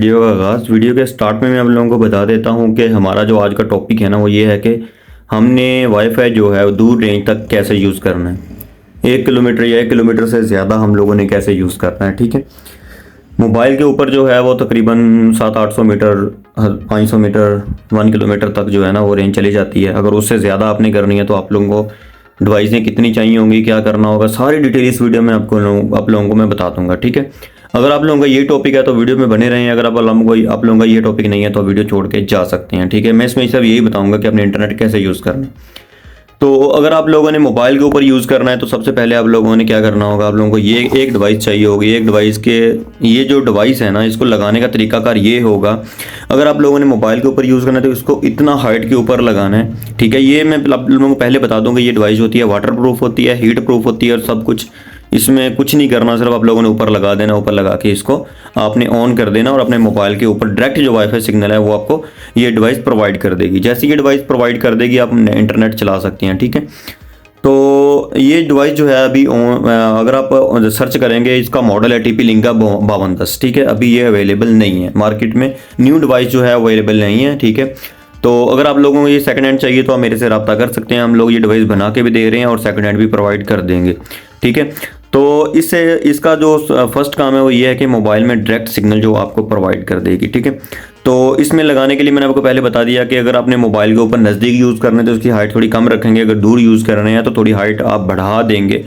Video का आगाज़। Video के स्टार्ट में मैं आप लोगों को बता देता हूं कि हमारा जो आज का टॉपिक है ना वो ये है कि हमने वाईफाई जो है वो दूर रेंज तक कैसे यूज़ करना है। 1 किलोमीटर या 1 किलोमीटर से ज़्यादा हम लोगों ने कैसे यूज़ करना है। ठीक है, मोबाइल के ऊपर जो है वो तकरीबन 700-800 मीटर 500 मीटर 1 किलोमीटर तक जो है ना वो रेंज चली जाती है। अगर उससे ज़्यादा आपने करनी है तो आप लोगों को डिवाइसें कितनी चाहिए होंगी, क्या करना होगा, सारी डिटेल इस वीडियो में आप लोगों को मैं बता दूंगा। ठीक है, अगर आप लोगों का ये टॉपिक है तो वीडियो में बने रहें। अगर आप लोगों का ये टॉपिक नहीं है तो वीडियो छोड़ के जा सकते हैं। ठीक है, मैं इसमें सिर्फ यही बताऊंगा कि अपने इंटरनेट कैसे यूज़ करना है। तो अगर आप लोगों ने मोबाइल के ऊपर यूज़ करना है तो सबसे पहले आप लोगों ने क्या करना होगा, आप लोगों को ये एक डिवाइस चाहिए होगी। एक डिवाइस के ये जो डिवाइस है ना इसको लगाने का तरीकाकार ये होगा, अगर आप लोगों ने मोबाइल के ऊपर यूज़ करना है तो इसको इतना हाइट के ऊपर लगाना है। ठीक है, ये मैं आप लोगों को पहले बता दूंगा, ये डिवाइस होती है वाटर प्रूफ होती है, हीट प्रूफ होती है और सब कुछ। इसमें कुछ नहीं करना, सिर्फ आप लोगों ने ऊपर लगा देना। ऊपर लगा के इसको आपने ऑन कर देना और अपने मोबाइल के ऊपर डायरेक्ट जो वाईफाई सिग्नल है वो आपको ये डिवाइस प्रोवाइड कर देगी। जैसे ये डिवाइस प्रोवाइड कर देगी आप इंटरनेट चला सकते हैं। ठीक है, तो ये डिवाइस जो है अभी अगर आप सर्च करेंगे, इसका मॉडल है TP-Link का 5210। ठीक है, अभी ये अवेलेबल नहीं है मार्केट में, न्यू डिवाइस जो है अवेलेबल नहीं है। ठीक है, तो अगर आप लोगों को ये सेकंड हैंड चाहिए तो आप मेरे से रब्ता कर सकते हैं। हम लोग ये डिवाइस बना के भी दे रहे हैं और सेकंड हैंड भी प्रोवाइड कर देंगे। ठीक है, तो इससे इसका जो फर्स्ट काम है वो ये है कि मोबाइल में डायरेक्ट सिग्नल जो आपको प्रोवाइड कर देगी। ठीक है, तो इसमें लगाने के लिए मैंने आपको पहले बता दिया कि अगर आपने मोबाइल के ऊपर नज़दीक यूज़ करना है तो उसकी हाइट थोड़ी कम रखेंगे। अगर दूर यूज़ कर रहे हैं तो थोड़ी हाइट आप बढ़ा देंगे,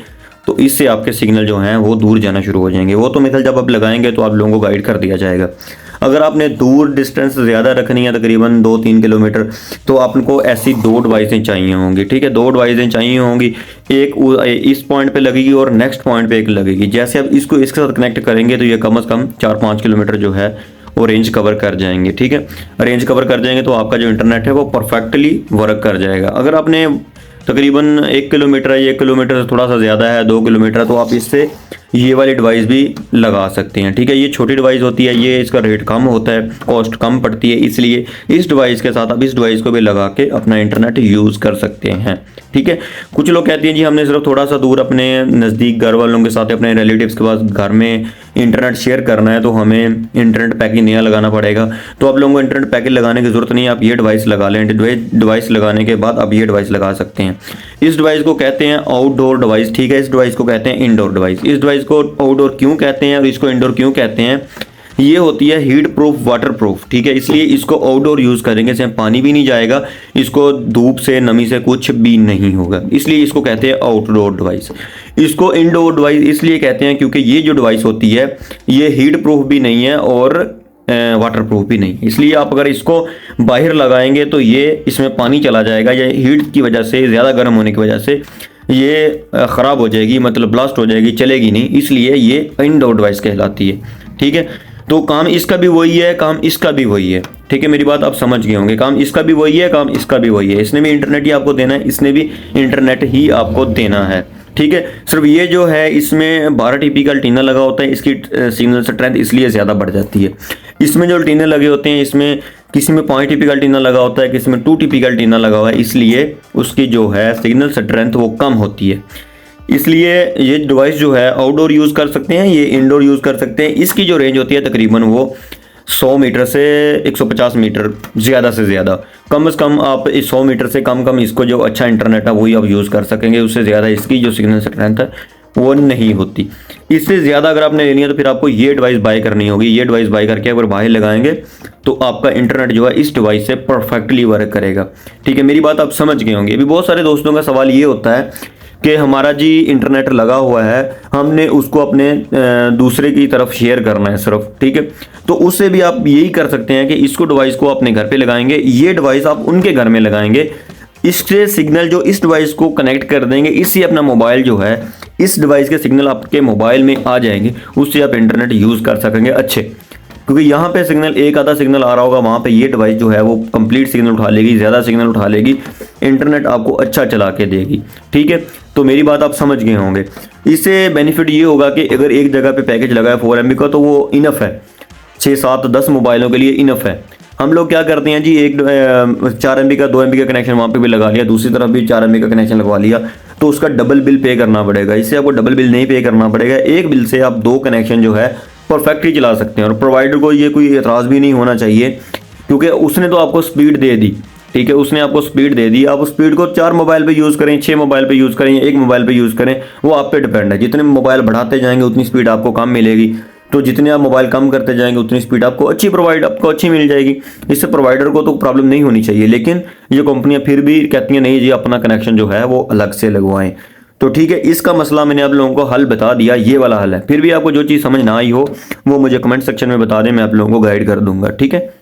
तो इससे आपके सिग्नल जो हैं वो दूर जाना शुरू हो जाएंगे। वो तो मिसाल जब आप लगाएंगे तो आप लोगों को गाइड कर दिया जाएगा। अगर आपने दूर डिस्टेंस ज़्यादा रखनी है तकरीबन 2-3 किलोमीटर, तो आपको ऐसी 2 डिवाइसें चाहिए होंगी। ठीक है, 2 डिवाइसें चाहिए होंगी, एक इस पॉइंट पे लगेगी और नेक्स्ट पॉइंट पे एक लगेगी। जैसे आप इसको इसके साथ कनेक्ट करेंगे तो ये कम से कम 4-5 किलोमीटर जो है वो रेंज कवर कर जाएंगे। ठीक है, रेंज कवर कर जाएंगे तो आपका जो इंटरनेट है वो परफेक्टली वर्क कर जाएगा। अगर आपने तकरीबन 1 किलोमीटर है, 1 किलोमीटर से थोड़ा सा ज़्यादा है, 2 किलोमीटर, तो आप इससे ये वाली डिवाइस भी लगा सकते हैं। ठीक है, ये छोटी डिवाइस होती है, ये इसका रेट कम होता है, कॉस्ट कम पड़ती है, इसलिए इस डिवाइस के साथ आप इस डिवाइस को भी लगा के अपना इंटरनेट यूज़ कर सकते हैं। ठीक है, कुछ लोग कहते हैं जी हमने सिर्फ थोड़ा सा दूर अपने नज़दीक घर वालों के साथ, अपने रिलेटिव्स के पास घर में इंटरनेट शेयर करना है तो हमें इंटरनेट पैकेज नया लगाना पड़ेगा। तो आप लोगों को इंटरनेट पैकेज लगाने की ज़रूरत नहीं है, आप ये डिवाइस लगा लें। डिवाइस लगाने के बाद आप ये डिवाइस लगा सकते हैं। इस डिवाइस को कहते हैं आउटडोर डिवाइस। ठीक है, इस डिवाइस को कहते हैं इंडोर डिवाइस। इस डिवाइस को आउटडोर क्यों कहते हैं और इसको इंडोर क्यों कहते हैं, ये होती है हीट प्रूफ वाटर प्रूफ। ठीक है, इसलिए इसको आउटडोर यूज़ करेंगे, इसमें पानी भी नहीं जाएगा, इसको धूप से नमी से कुछ भी नहीं होगा, इसलिए इसको कहते हैं आउटडोर डिवाइस। इसको इंडोर डिवाइस इसलिए कहते हैं क्योंकि ये जो डिवाइस होती है ये हीट प्रूफ भी नहीं है और वाटर प्रूफ भी नहीं। इसलिए आप अगर इसको बाहर लगाएंगे तो ये इसमें पानी चला जाएगा, या हीट की वजह से, ज़्यादा गर्म होने की वजह से ये ख़राब हो जाएगी, मतलब ब्लास्ट हो जाएगी, चलेगी नहीं, इसलिए ये इंडोर डिवाइस कहलाती है। ठीक है, तो काम इसका भी वही है, काम इसका भी वही है। ठीक है, मेरी बात आप समझ गए होंगे, काम इसका भी वही है, काम इसका भी वही है। इसने भी इंटरनेट ही आपको देना है, इसने भी इंटरनेट ही आपको देना है। ठीक है, सिर्फ ये जो है इसमें 12 TP का एंटीना लगा होता है, इसकी सिग्नल स्ट्रेंथ इसलिए ज़्यादा बढ़ जाती है। इसमें जो एंटीने लगे होते हैं, इसमें किसी में 5 TP का एंटीना लगा होता है, किसी में 2 TP का एंटीना लगा हुआ है, इसलिए उसकी जो है सिग्नल स्ट्रेंथ वो कम होती है। इसलिए ये डिवाइस जो है आउटडोर यूज़ कर सकते हैं, ये इंडोर यूज़ कर सकते हैं। इसकी जो रेंज होती है तकरीबन वो 100 मीटर से 150 मीटर, ज़्यादा से ज़्यादा। कम से कम आप इस 100 मीटर से कम इसको जो अच्छा इंटरनेट है वही आप यूज़ कर सकेंगे, उससे ज़्यादा इसकी जो सिग्नल स्ट्रेंथ है वो नहीं होती। इससे ज़्यादा अगर आपने लेनी है तो फिर आपको ये डिवाइस बाय करनी होगी। ये डिवाइस बाय करके अगर बाहर लगाएंगे तो आपका इंटरनेट जो है इस डिवाइस से परफेक्टली वर्क करेगा। ठीक है, मेरी बात आप समझ गए होंगे। अभी बहुत सारे दोस्तों का सवाल ये होता है कि हमारा जी इंटरनेट लगा हुआ है, हमने उसको अपने दूसरे की तरफ शेयर करना है सिर्फ। ठीक है, तो उससे भी आप यही कर सकते हैं कि इसको डिवाइस को अपने घर पे लगाएंगे, ये डिवाइस आप उनके घर में लगाएंगे, इससे सिग्नल जो इस डिवाइस को कनेक्ट कर देंगे, इससे अपना मोबाइल जो है इस डिवाइस के सिग्नल आपके मोबाइल में आ जाएंगे, उससे आप इंटरनेट यूज़ कर सकेंगे अच्छे। क्योंकि यहाँ पे सिग्नल एक आधा सिग्नल आ रहा होगा, वहाँ पे ये डिवाइस जो है वो कंप्लीट सिग्नल उठा लेगी, ज़्यादा सिग्नल उठा लेगी, इंटरनेट आपको अच्छा चला के देगी। ठीक है, तो मेरी बात आप समझ गए होंगे। इससे बेनिफिट ये होगा कि अगर एक जगह पे पैकेज लगा है 4 MB का तो वो इनफ है, 6-7-10 मोबाइलों के लिए इनफ है। हम लोग क्या करते हैं जी, 4 MB का 2 MB का कनेक्शन वहाँ पे भी लगा लिया, दूसरी तरफ भी 4 MB का कनेक्शन लगवा लिया, तो उसका डबल बिल पे करना पड़ेगा। इससे आपको डबल बिल नहीं पे करना पड़ेगा, एक बिल से आप 2 कनेक्शन जो है परफेक्टली चला सकते हैं। और प्रोवाइडर को ये कोई एतराज़ भी नहीं होना चाहिए, क्योंकि उसने तो आपको स्पीड दे दी, ठीक है, उसने आपको स्पीड दे दी। आप उस स्पीड को 4 मोबाइल पे यूज़ करें, 6 मोबाइल पे यूज़ करें, 1 मोबाइल पे यूज़ करें, वो आप पे डिपेंड है। जितने मोबाइल बढ़ाते जाएंगे उतनी स्पीड आपको कम मिलेगी, तो जितने आप मोबाइल कम करते जाएंगे उतनी स्पीड आपको अच्छी मिल जाएगी। इससे प्रोवाइडर को तो प्रॉब्लम नहीं होनी चाहिए, लेकिन ये कंपनियां फिर भी कहती हैं नहीं जी, अपना कनेक्शन जो है वो अलग से लगवाएं। तो ठीक है, इसका मसला मैंने आप लोगों को हल बता दिया, ये वाला हल है। फिर भी आपको जो चीज़ समझ ना आई हो वो मुझे कमेंट सेक्शन में बता दें, मैं आप लोगों को गाइड कर दूंगा, ठीक है।